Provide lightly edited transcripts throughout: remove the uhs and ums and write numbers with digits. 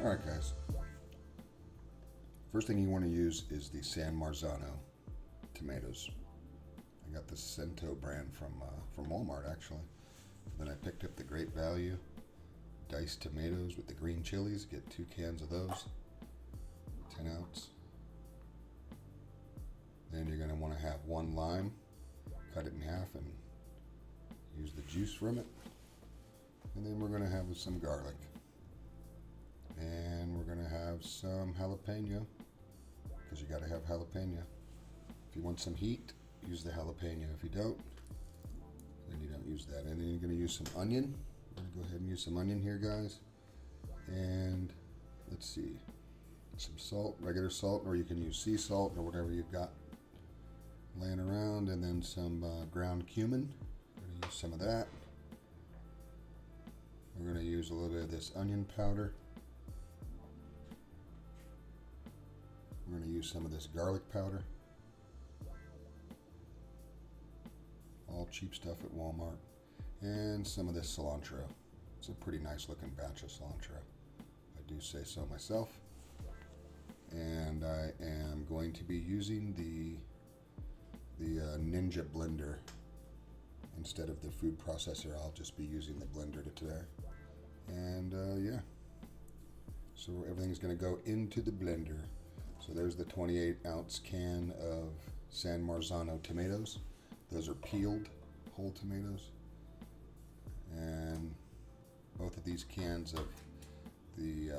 Alright guys, first thing you want to use is the San Marzano tomatoes. I got the Cento brand from Walmart actually. Then I picked up the Great Value diced tomatoes with the green chilies. Get 2 cans of those, 10 ounce. Then you're going to want to have 1 lime, cut it in half and use the juice from it. And then we're going to have some garlic. And we're going to have some jalapeno, because you got to have jalapeno. If you want some heat, use the jalapeno. If you don't, then you don't use that. And then you're going to use some onion. I'm going to go ahead and use some onion here, guys. And let's see, some salt, regular salt, or you can use sea salt or whatever you've got laying around. And then some ground cumin. We're going to use some of that. We're going to use a little bit of this onion powder. We're going to use some of this garlic powder. All cheap stuff at Walmart. And some of this cilantro. It's a pretty nice looking batch of cilantro, I do say so myself. And I am going to be using the Ninja blender instead of the food processor. I'll just be using the blender today. And yeah, so everything's going to go into the blender. So there's the 28 ounce can of San Marzano tomatoes. Those are peeled whole tomatoes. And both of these cans of the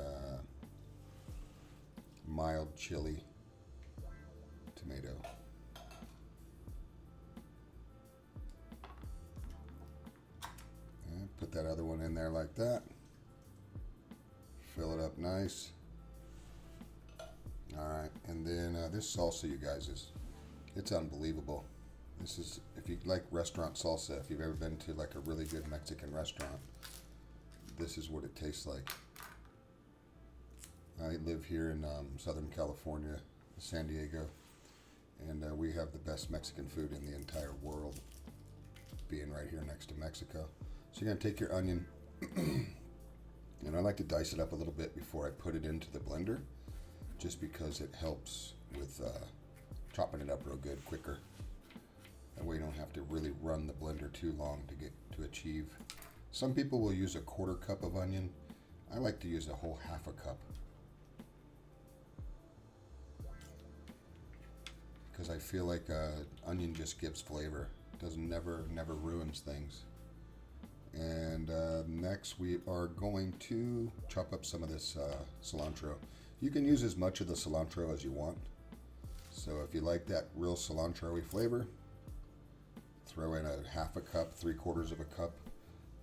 mild chili tomato. And put that other one in there like that. Fill it up nice. Alright, and then this salsa, you guys, it's unbelievable. This is, if you like Restaurant Salsa, if you've ever been to like a really good Mexican restaurant, this is what it tastes like. I live here in Southern California, San Diego, and we have the best Mexican food in the entire world, being right here next to Mexico. So you're going to take your onion, and I like to dice it up a little bit before I put it into the blender, just because it helps with chopping it up real good, quicker. That way you don't have to really run the blender too long to achieve. Some people will use a 1/4 cup of onion. I like to use a whole 1/2 cup, because I feel like onion just gives flavor. It doesn't never ruins things. And next we are going to chop up some of this cilantro. You can use as much of the cilantro as you want. So if you like that real cilantro-y flavor, throw in a 1/2 cup, 3/4 of a cup,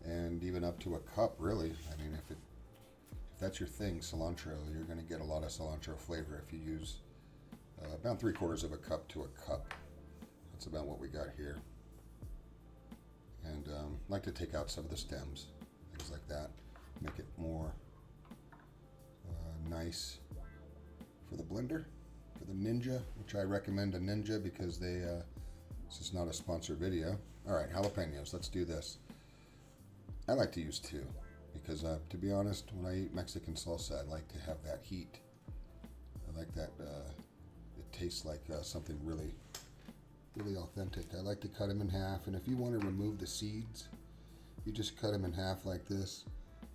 and even up to a cup, really. I mean, if that's your thing, cilantro, you're going to get a lot of cilantro flavor if you use about 3/4 of a cup to a cup. That's about what we got here. And I like to take out some of the stems, things like that, make it more nice for the blender, for the Ninja, which I recommend a Ninja because they this is not a sponsored video. Alright, jalapenos, let's do this. I like to use 2 because to be honest, when I eat Mexican salsa, I like to have that heat. I like that it tastes like something really authentic. I like to cut them in half, and if you want to remove the seeds, you just cut them in half like this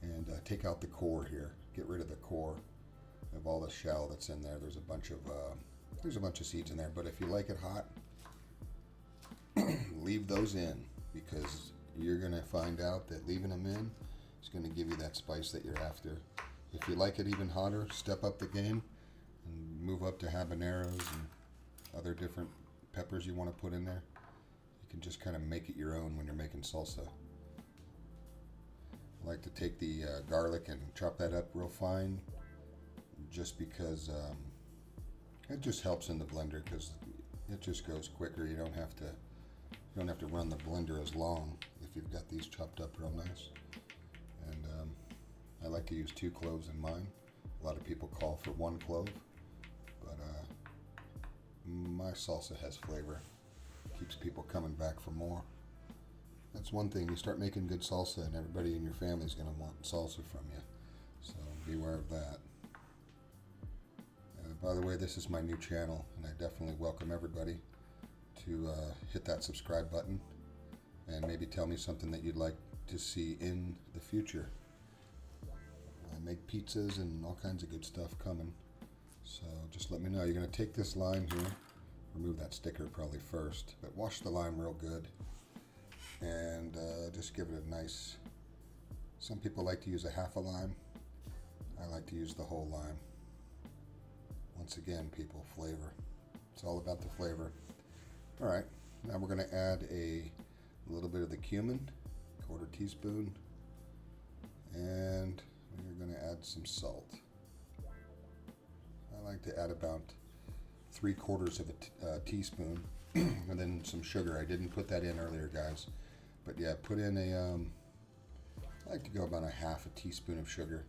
and take out the core here. Get rid of the core of all the shell that's in there. There's a bunch of seeds in there, but if you like it hot, leave those in, because you're going to find out that leaving them in is going to give you that spice that you're after. If you like it even hotter, step up the game and move up to habaneros and other different peppers you want to put in there. You can just kind of make it your own when you're making salsa. I like to take the garlic and chop that up real fine, just because it just helps in the blender, because it just goes quicker. You don't have to run the blender as long if you've got these chopped up real nice. And I like to use 2 cloves in mine. A lot of people call for 1 clove, but my salsa has flavor. Keeps people coming back for more. That's one thing. You start making good salsa, and everybody in your family is going to want salsa from you. So beware of that. By the way, this is my new channel, and I definitely welcome everybody to hit that subscribe button and maybe tell me something that you'd like to see in the future. I make pizzas and all kinds of good stuff coming, so just let me know. You're going to take this lime here, remove that sticker probably first, but wash the lime real good and just give it a nice, some people like to use a half a lime. I like to use the whole lime. Once again, people, flavor. It's all about the flavor. All right, now we're going to add a little bit of the cumin, 1/4 teaspoon, and we're going to add some salt. I like to add about 3/4 of a teaspoon, and then some sugar. I didn't put that in earlier, guys, but yeah, put in a. I like to go about a half a teaspoon of sugar,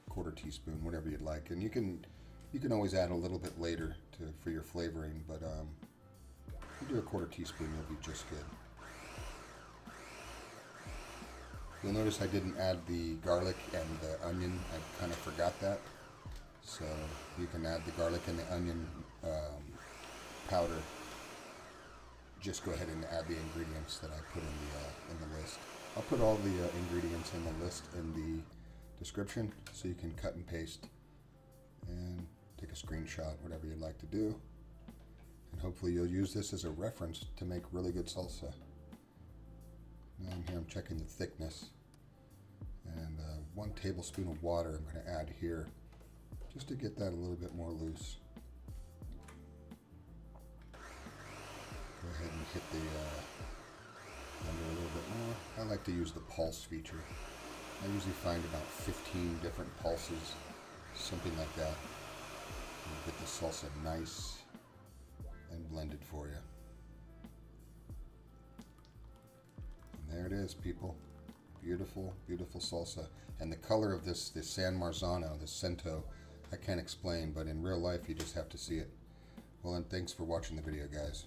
1/4 teaspoon, whatever you'd like, and you can always add a little bit later for your flavoring, but if you do a 1/4 teaspoon, you'll be just good. You'll notice I didn't add the garlic and the onion. I kind of forgot that. So you can add the garlic and the onion powder. Just go ahead and add the ingredients that I put in the list. I'll put all the ingredients in the list in the description, so you can cut and paste and take a screenshot, whatever you'd like to do. And hopefully you'll use this as a reference to make really good salsa. Now here I'm checking the thickness, and 1 tablespoon of water I'm going to add here just to get that a little bit more loose. Go ahead and hit the under a little bit more. I like to use the pulse feature. I usually find about 15 different pulses, something like that. And get the salsa nice and blended for you. There it is, people. Beautiful, beautiful salsa. And the color of this San Marzano, this Cento, I can't explain, but in real life you just have to see it. Well, and thanks for watching the video, guys.